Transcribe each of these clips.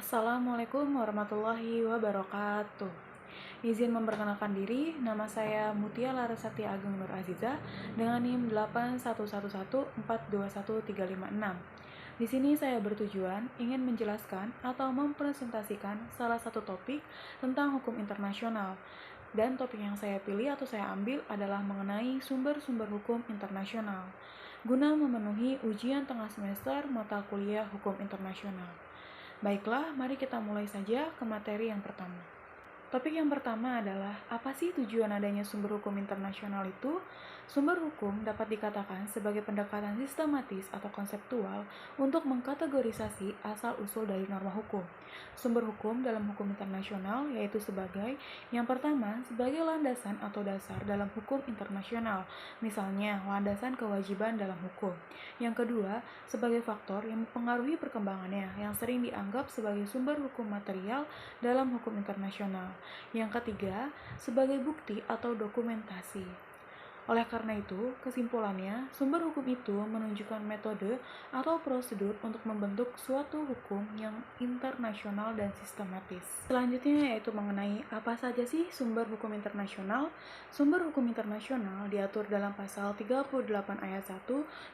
Assalamualaikum warahmatullahi wabarakatuh. Izin memperkenalkan diri, nama saya Mutia Larasati Ageng Nur Aziza dengan NIM 811142136. Di sini saya bertujuan ingin menjelaskan atau mempresentasikan salah satu topik tentang hukum internasional. Dan topik yang saya pilih atau saya ambil adalah mengenai sumber-sumber hukum internasional, guna memenuhi ujian tengah semester mata kuliah hukum internasional. Baiklah, mari kita mulai saja ke materi yang pertama. Topik yang pertama adalah, apa sih tujuan adanya sumber hukum internasional itu? Sumber hukum dapat dikatakan sebagai pendekatan sistematis atau konseptual untuk mengkategorisasi asal-usul dari norma hukum. Sumber hukum dalam hukum internasional yaitu sebagai, yang pertama, sebagai landasan atau dasar dalam hukum internasional, misalnya landasan kewajiban dalam hukum. Yang kedua, sebagai faktor yang mempengaruhi perkembangannya, yang sering dianggap sebagai sumber hukum material dalam hukum internasional. Yang ketiga, sebagai bukti atau dokumentasi. Oleh karena itu, kesimpulannya, sumber hukum itu menunjukkan metode atau prosedur untuk membentuk suatu hukum yang internasional dan sistematis. Selanjutnya yaitu mengenai apa saja sih sumber hukum internasional. Sumber hukum internasional diatur dalam pasal 38 ayat 1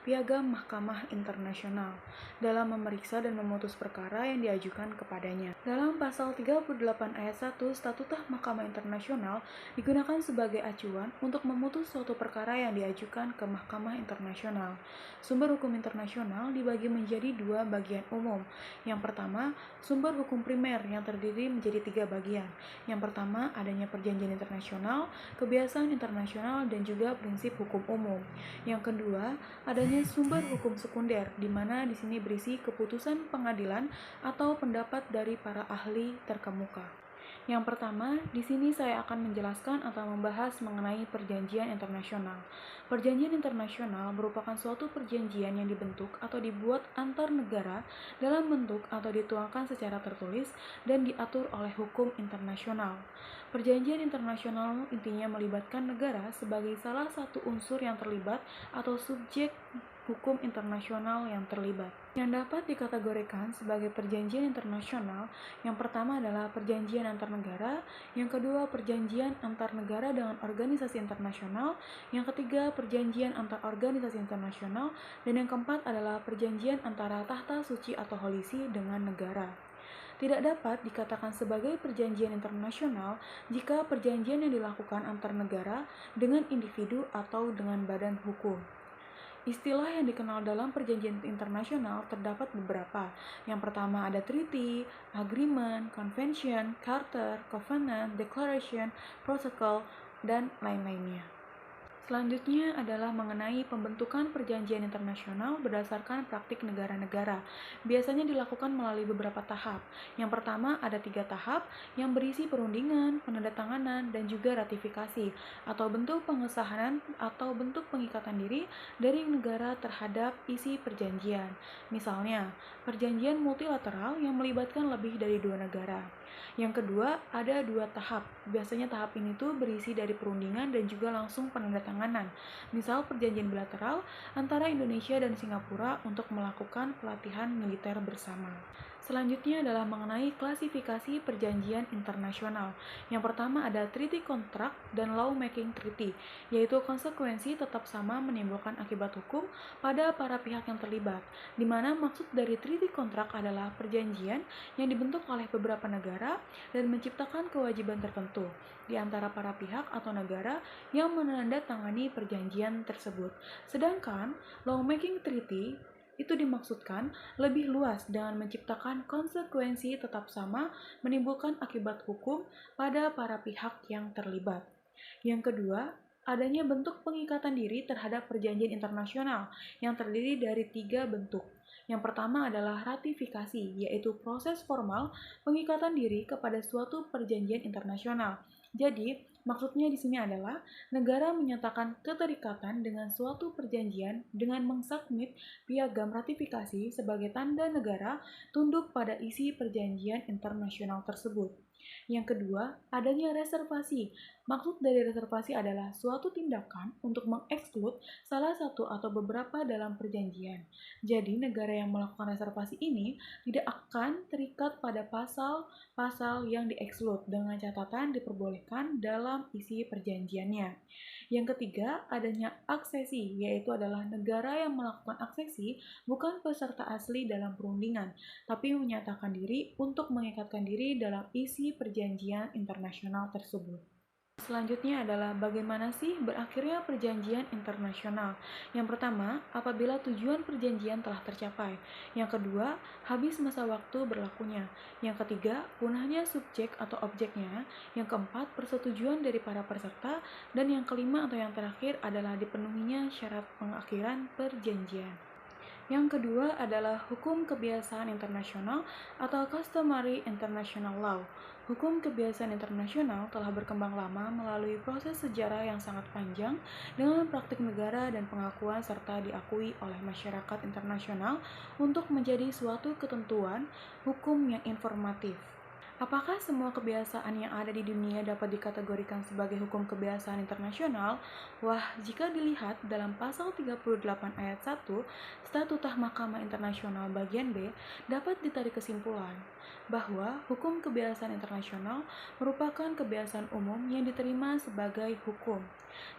Piagam Mahkamah Internasional dalam memeriksa dan memutus perkara yang diajukan kepadanya. Dalam pasal 38 ayat 1 Statuta Mahkamah Internasional digunakan sebagai acuan untuk memutus suatu perkara yang diajukan ke Mahkamah Internasional. Sumber hukum internasional dibagi menjadi dua bagian umum. Yang pertama, sumber hukum primer yang terdiri menjadi tiga bagian. Yang pertama, adanya perjanjian internasional, kebiasaan internasional, dan juga prinsip hukum umum. Yang kedua, adanya sumber hukum sekunder, di mana di sini berisi keputusan pengadilan atau pendapat dari para ahli terkemuka. Yang pertama, di sini saya akan menjelaskan atau membahas mengenai perjanjian internasional. Perjanjian internasional merupakan suatu perjanjian yang dibentuk atau dibuat antar negara dalam bentuk atau dituangkan secara tertulis dan diatur oleh hukum internasional. Perjanjian internasional intinya melibatkan negara sebagai salah satu unsur yang terlibat atau subjek hukum internasional yang terlibat. Yang dapat dikategorikan sebagai perjanjian internasional, yang pertama adalah perjanjian antar negara, yang kedua perjanjian antar negara dengan organisasi internasional, yang ketiga perjanjian antar organisasi internasional, dan yang keempat adalah perjanjian antara tahta suci atau holisi dengan negara. Tidak dapat dikatakan sebagai perjanjian internasional jika perjanjian yang dilakukan antar negara dengan individu atau dengan badan hukum. Istilah yang dikenal dalam perjanjian internasional terdapat beberapa. Yang pertama ada treaty, agreement, convention, charter, covenant, declaration, protocol, dan lain-lainnya. Selanjutnya adalah mengenai pembentukan perjanjian internasional berdasarkan praktik negara-negara. Biasanya dilakukan melalui beberapa tahap. Yang pertama ada 3 tahap yang berisi perundingan, penandatanganan, dan juga ratifikasi atau bentuk pengesahan atau bentuk pengikatan diri dari negara terhadap isi perjanjian. Misalnya, perjanjian multilateral yang melibatkan lebih dari 2 negara. Yang kedua, ada 2 tahap. Biasanya tahap ini tuh berisi dari perundingan dan juga langsung penandatanganan. Misal perjanjian bilateral antara Indonesia dan Singapura untuk melakukan pelatihan militer bersama. Selanjutnya adalah mengenai klasifikasi perjanjian internasional. Yang pertama ada treaty contract dan law making treaty, yaitu konsekuensi tetap sama menimbulkan akibat hukum pada para pihak yang terlibat, di mana maksud dari treaty contract adalah perjanjian yang dibentuk oleh beberapa negara dan menciptakan kewajiban tertentu di antara para pihak atau negara yang menandatangani perjanjian tersebut. Sedangkan law making treaty itu dimaksudkan lebih luas dengan menciptakan konsekuensi tetap sama menimbulkan akibat hukum pada para pihak yang terlibat. Yang kedua, adanya bentuk pengikatan diri terhadap perjanjian internasional yang terdiri dari 3 bentuk. Yang pertama adalah ratifikasi, yaitu proses formal pengikatan diri kepada suatu perjanjian internasional. Jadi, maksudnya di sini adalah negara menyatakan keterikatan dengan suatu perjanjian dengan mengsubmit piagam ratifikasi sebagai tanda negara tunduk pada isi perjanjian internasional tersebut. Yang kedua, adanya reservasi. Maksud dari reservasi adalah suatu tindakan untuk mengeksklud salah satu atau beberapa dalam perjanjian. Jadi, negara yang melakukan reservasi ini tidak akan terikat pada pasal-pasal yang dieksklud dengan catatan diperbolehkan dalam isi perjanjiannya. Yang ketiga, adanya aksesi, yaitu adalah negara yang melakukan aksesi bukan peserta asli dalam perundingan, tapi menyatakan diri untuk mengikatkan diri dalam isi perjanjian internasional tersebut. Selanjutnya adalah bagaimana sih berakhirnya perjanjian internasional. Yang pertama, apabila tujuan perjanjian telah tercapai. Yang kedua, habis masa waktu berlakunya. Yang ketiga, punahnya subjek atau objeknya. Yang keempat, persetujuan dari para peserta. Dan yang kelima atau yang terakhir adalah dipenuhinya syarat pengakhiran perjanjian. Yang kedua adalah hukum kebiasaan internasional atau customary international law. Hukum kebiasaan internasional telah berkembang lama melalui proses sejarah yang sangat panjang dengan praktik negara dan pengakuan serta diakui oleh masyarakat internasional untuk menjadi suatu ketentuan hukum yang informatif. Apakah semua kebiasaan yang ada di dunia dapat dikategorikan sebagai hukum kebiasaan internasional? Wah, jika dilihat dalam pasal 38 ayat 1 Statuta Mahkamah Internasional bagian B, dapat ditarik kesimpulan bahwa hukum kebiasaan internasional merupakan kebiasaan umum yang diterima sebagai hukum.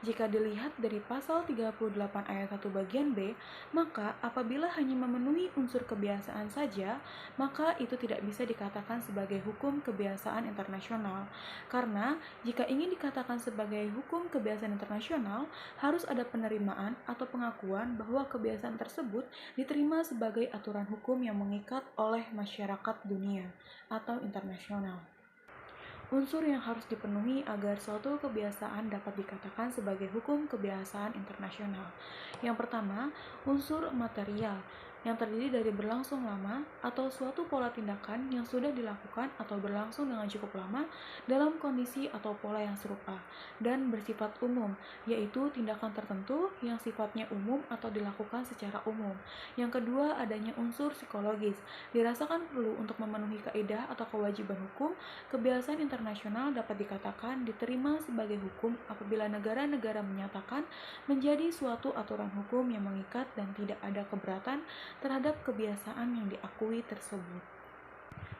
Jika dilihat dari pasal 38 ayat 1 bagian B, maka apabila hanya memenuhi unsur kebiasaan saja, maka itu tidak bisa dikatakan sebagai hukum kebiasaan internasional. Karena jika ingin dikatakan sebagai hukum kebiasaan internasional, harus ada penerimaan atau pengakuan bahwa kebiasaan tersebut diterima sebagai aturan hukum yang mengikat oleh masyarakat dunia atau internasional. Unsur yang harus dipenuhi agar suatu kebiasaan dapat dikatakan sebagai hukum kebiasaan internasional. Yang pertama, unsur material, yang terdiri dari berlangsung lama atau suatu pola tindakan yang sudah dilakukan atau berlangsung dengan cukup lama dalam kondisi atau pola yang serupa, dan bersifat umum, yaitu tindakan tertentu yang sifatnya umum atau dilakukan secara umum. Yang kedua, adanya unsur psikologis, dirasakan perlu untuk memenuhi kaidah atau kewajiban hukum. Kebiasaan internasional dapat dikatakan diterima sebagai hukum apabila negara-negara menyatakan menjadi suatu aturan hukum yang mengikat dan tidak ada keberatan terhadap kebiasaan yang diakui tersebut.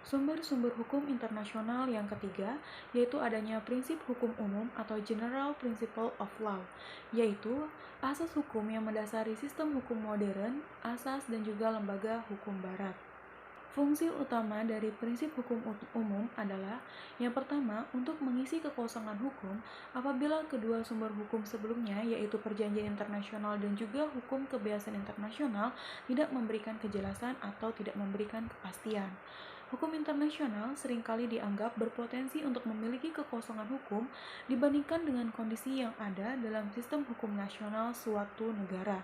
Sumber-sumber hukum internasional yang ketiga, yaitu adanya prinsip hukum umum atau General Principle of Law, yaitu asas hukum yang mendasari sistem hukum modern, asas dan juga lembaga hukum barat. Fungsi utama dari prinsip hukum umum adalah yang pertama, untuk mengisi kekosongan hukum apabila kedua sumber hukum sebelumnya, yaitu perjanjian internasional dan juga hukum kebiasaan internasional, tidak memberikan kejelasan atau tidak memberikan kepastian. Hukum internasional seringkali dianggap berpotensi untuk memiliki kekosongan hukum dibandingkan dengan kondisi yang ada dalam sistem hukum nasional suatu negara.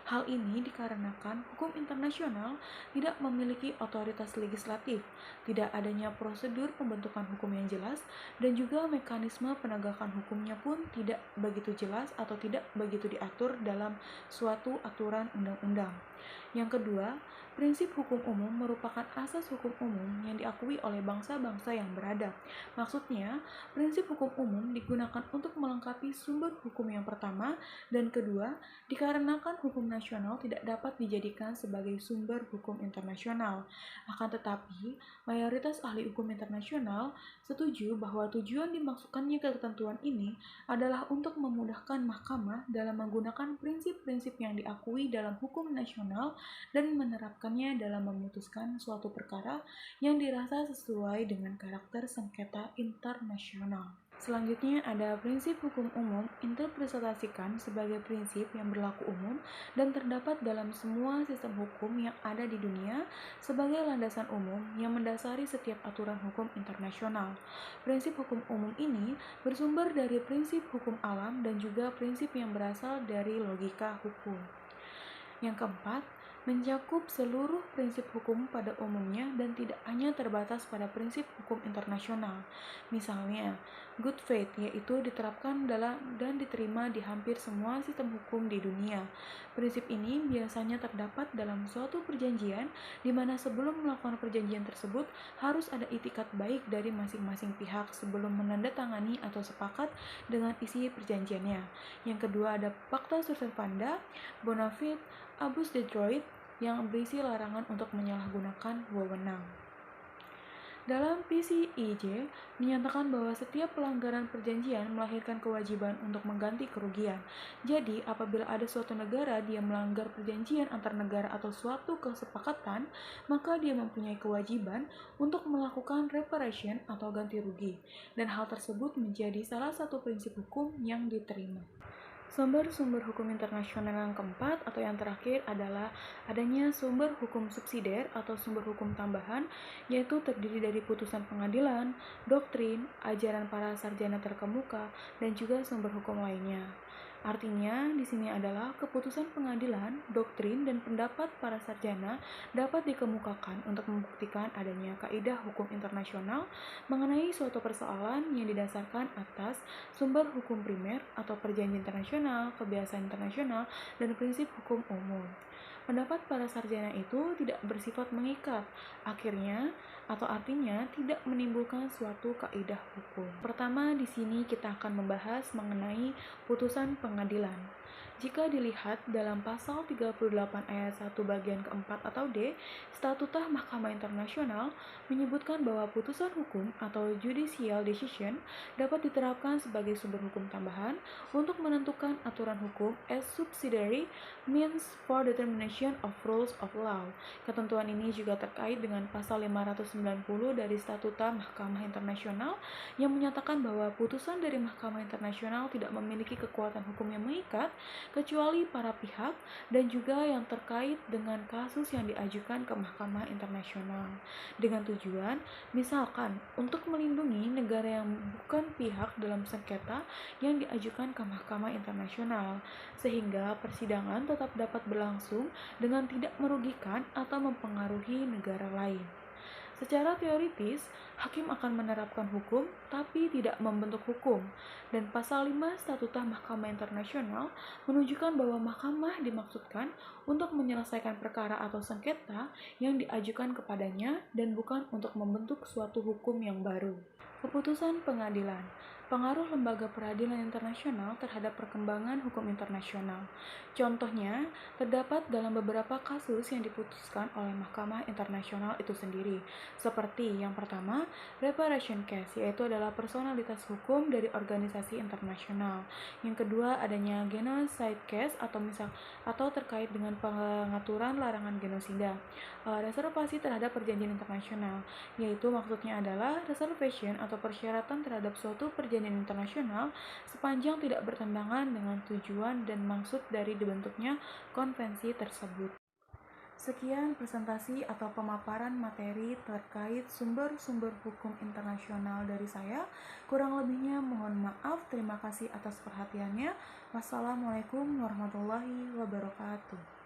Hal ini dikarenakan hukum internasional tidak memiliki otoritas legislatif, tidak adanya prosedur pembentukan hukum yang jelas, dan juga mekanisme penegakan hukumnya pun tidak begitu jelas atau tidak begitu diatur dalam suatu aturan undang-undang. Yang kedua, prinsip hukum umum merupakan asas hukum umum yang diakui oleh bangsa-bangsa yang beradab. Maksudnya, prinsip hukum umum digunakan untuk melengkapi sumber hukum yang pertama dan kedua, dikarenakan hukum nasional tidak dapat dijadikan sebagai sumber hukum internasional. Akan tetapi, mayoritas ahli hukum internasional setuju bahwa tujuan dimasukkannya ketentuan ini adalah untuk memudahkan mahkamah dalam menggunakan prinsip-prinsip yang diakui dalam hukum nasional dan menerapkannya dalam memutuskan suatu perkara yang dirasa sesuai dengan karakter sengketa internasional. Selanjutnya ada prinsip hukum umum interpretasikan sebagai prinsip yang berlaku umum dan terdapat dalam semua sistem hukum yang ada di dunia sebagai landasan umum yang mendasari setiap aturan hukum internasional. Prinsip hukum umum ini bersumber dari prinsip hukum alam dan juga prinsip yang berasal dari logika hukum. Yang keempat, mencakup seluruh prinsip hukum pada umumnya dan tidak hanya terbatas pada prinsip hukum internasional. Misalnya, good faith yaitu diterapkan dalam dan diterima di hampir semua sistem hukum di dunia. Prinsip ini biasanya terdapat dalam suatu perjanjian di mana sebelum melakukan perjanjian tersebut harus ada itikat baik dari masing-masing pihak sebelum menandatangani atau sepakat dengan isi perjanjiannya. Yang kedua ada Pacta Servanda, bona fide, abus de droit yang berisi larangan untuk menyalahgunakan wewenang. Dalam PCIJ menyatakan bahwa setiap pelanggaran perjanjian melahirkan kewajiban untuk mengganti kerugian. Jadi, apabila ada suatu negara dia melanggar perjanjian antar negara atau suatu kesepakatan, maka dia mempunyai kewajiban untuk melakukan reparation atau ganti rugi. Dan hal tersebut menjadi salah satu prinsip hukum yang diterima. Sumber-sumber hukum internasional yang keempat atau yang terakhir adalah adanya sumber hukum subsidiar atau sumber hukum tambahan, yaitu terdiri dari putusan pengadilan, doktrin, ajaran para sarjana terkemuka, dan juga sumber hukum lainnya. Artinya, di sini adalah keputusan pengadilan, doktrin, dan pendapat para sarjana dapat dikemukakan untuk membuktikan adanya kaidah hukum internasional mengenai suatu persoalan yang didasarkan atas sumber hukum primer atau perjanjian internasional, kebiasaan internasional, dan prinsip hukum umum. Pendapat para sarjana itu tidak bersifat mengikat, artinya tidak menimbulkan suatu kaidah hukum. Pertama, di sini kita akan membahas mengenai putusan pengadilan. Jika dilihat dalam pasal 38 ayat 1 bagian keempat atau D, Statuta Mahkamah Internasional menyebutkan bahwa putusan hukum atau judicial decision dapat diterapkan sebagai sumber hukum tambahan untuk menentukan aturan hukum as subsidiary means for determination of rules of law. Ketentuan ini juga terkait dengan pasal 590 dari Statuta Mahkamah Internasional yang menyatakan bahwa putusan dari Mahkamah Internasional tidak memiliki kekuatan hukum yang mengikat kecuali para pihak dan juga yang terkait dengan kasus yang diajukan ke Mahkamah Internasional dengan tujuan misalkan untuk melindungi negara yang bukan pihak dalam sengketa yang diajukan ke Mahkamah Internasional sehingga persidangan tetap dapat berlangsung dengan tidak merugikan atau mempengaruhi negara lain. Secara teoritis, hakim akan menerapkan hukum tapi tidak membentuk hukum. Dan pasal 5 Statuta Mahkamah Internasional menunjukkan bahwa mahkamah dimaksudkan untuk menyelesaikan perkara atau sengketa yang diajukan kepadanya dan bukan untuk membentuk suatu hukum yang baru. Keputusan pengadilan. Pengaruh lembaga peradilan internasional terhadap perkembangan hukum internasional. Contohnya, terdapat dalam beberapa kasus yang diputuskan oleh Mahkamah Internasional itu sendiri. Seperti yang pertama, reparation case, yaitu adalah personalitas hukum dari organisasi internasional. Yang kedua, adanya genocide case atau terkait dengan pengaturan larangan genosida. Reservasi terhadap perjanjian internasional, yaitu maksudnya adalah reservation atau persyaratan terhadap suatu perjanjian internasional sepanjang tidak bertentangan dengan tujuan dan maksud dari dibentuknya konvensi tersebut. Sekian presentasi atau pemaparan materi terkait sumber-sumber hukum internasional dari saya. Kurang lebihnya mohon maaf. Terima kasih atas perhatiannya. Wassalamualaikum warahmatullahi wabarakatuh.